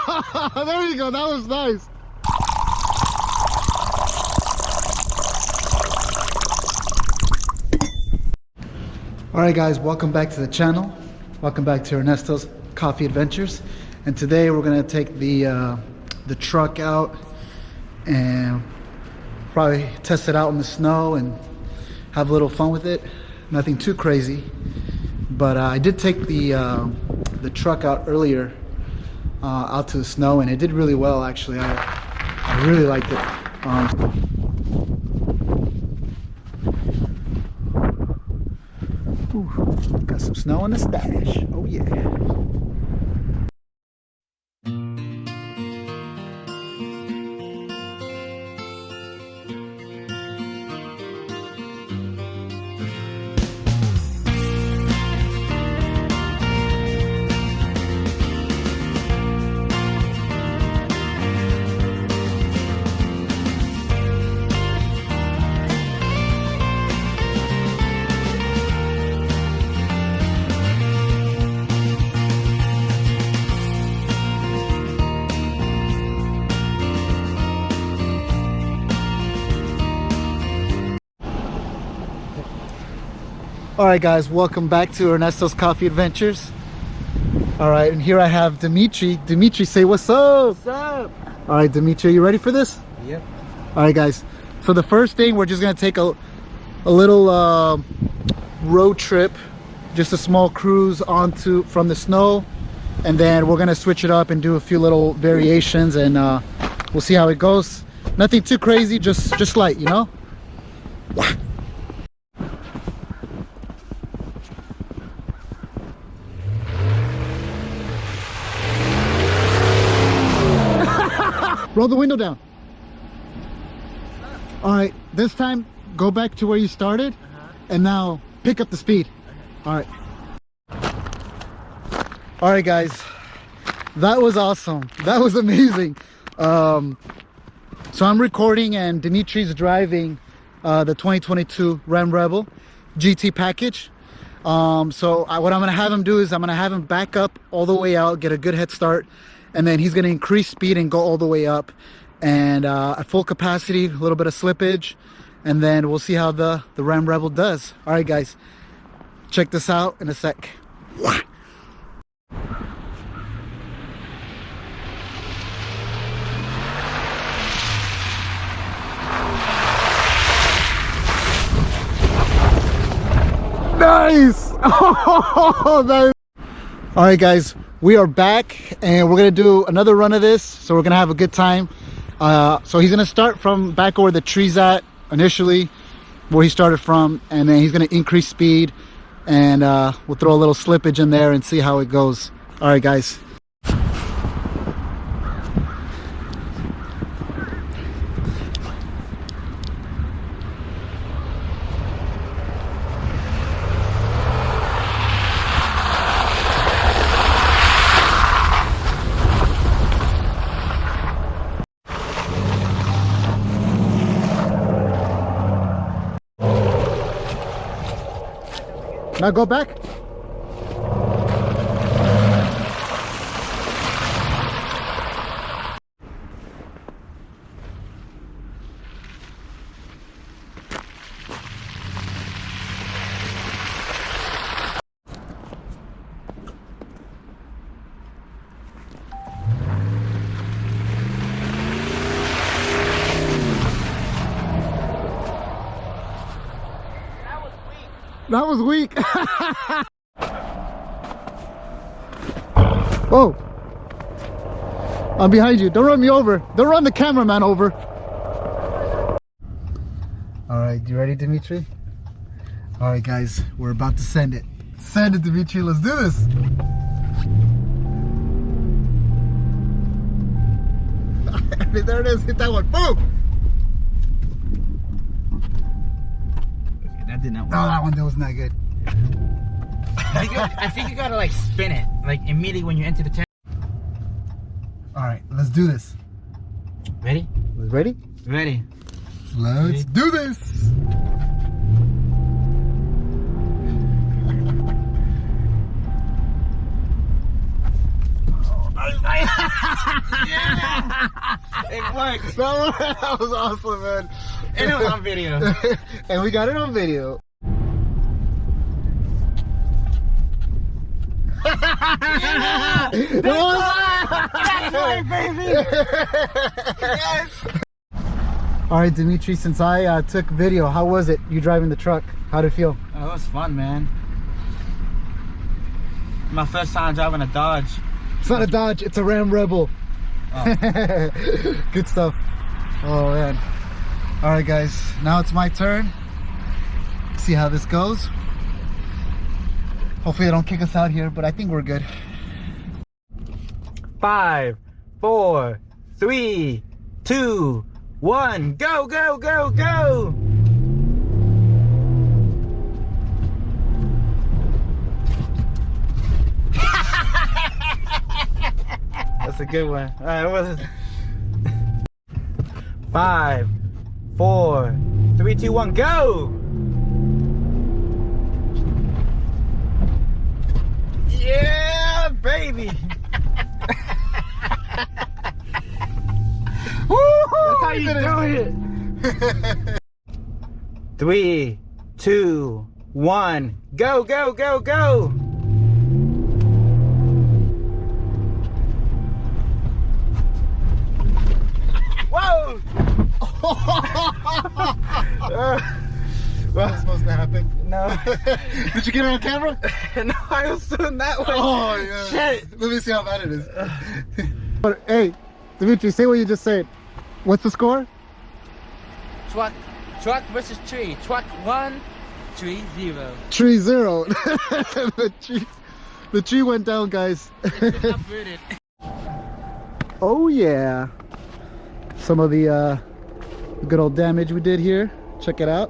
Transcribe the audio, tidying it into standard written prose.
There you go. That was nice. All right, guys, welcome back to the channel. Welcome back to Ernesto's Coffee Adventures. And today we're gonna take the truck out and probably test it out in the snow and have a little fun with it. Nothing too crazy, but I did take the truck out earlier out to the snow, and it did really well. Actually, I really liked it. Got some snow in the stash. Oh yeah. All right, guys, welcome back to Ernesto's Coffee Adventures. All right, and here I have Dimitri. Dimitri, say what's up. What's up? All right, Dimitri, are you ready for this? Yep. All right, guys. So the first thing, we're just gonna take a little road trip, just a small cruise from the snow, and then we're gonna switch it up and do a few little variations, and we'll see how it goes. Nothing too crazy, just light, you know. Roll the window down. All right, this time go back to where you started, and now pick up the speed. All right. All right, guys, that was awesome. That was amazing. So I'm recording and Dimitri's driving the 2022 Ram Rebel GT package. So what I'm gonna have him do is I'm gonna have him back up all the way out, get a good head start, and then he's going to increase speed and go all the way up, and at full capacity, a little bit of slippage, and then we'll see how the Ram Rebel does. All right, guys, check this out in a sec. Nice. Oh, nice. All right, guys, we are back and we're gonna do another run of this, so we're gonna have a good time. So he's gonna start from back where the tree's at initially, where he started from, and then he's gonna increase speed, and we'll throw a little slippage in there and see how it goes. All right, guys. Now go back. That was weak. Whoa. I'm behind you. Don't run me over. Don't run the cameraman over. All right, you ready, Dimitri? All right, guys, we're about to send it. Send it, Dimitri. Let's do this. There it is. Hit that one. Boom. That did not work. No, that one was not good. I think you gotta like spin it, like immediately when you enter the turn. All right, let's do this. Ready? Ready? Ready. Let's do this. Yeah! It worked. That was awesome, man. And it was on video. And we got it on video. Yeah! That's right, baby! Yes! All right, Dimitri, since I took video, how was it, you driving the truck? How'd it feel? Oh, it was fun, man. My first time driving a Dodge. It's not a Dodge, it's a Ram Rebel. Oh. Good stuff. Oh, man. All right, guys, now it's my turn. See how this goes. Hopefully they don't kick us out here, but I think we're good. 5, 4, 3, 2, 1, go, go, go, go! That's a good one. All right, what was it? 5, 4, 3, 2, 1, go! Yeah, baby! That's how you do it. 3, 2, 1, go, go, go, go! Whoa! What's supposed to happen? No. Did you get it on camera? No, I was doing that way. Oh, yeah. Shit. Let me see how bad it is. But, hey, Dimitri, say what you just said. What's the score? Truck versus tree. Truck 1, tree 0. Tree 0. The tree went down, guys. Uprooted. Oh yeah. Some of the good old damage we did here. Check it out.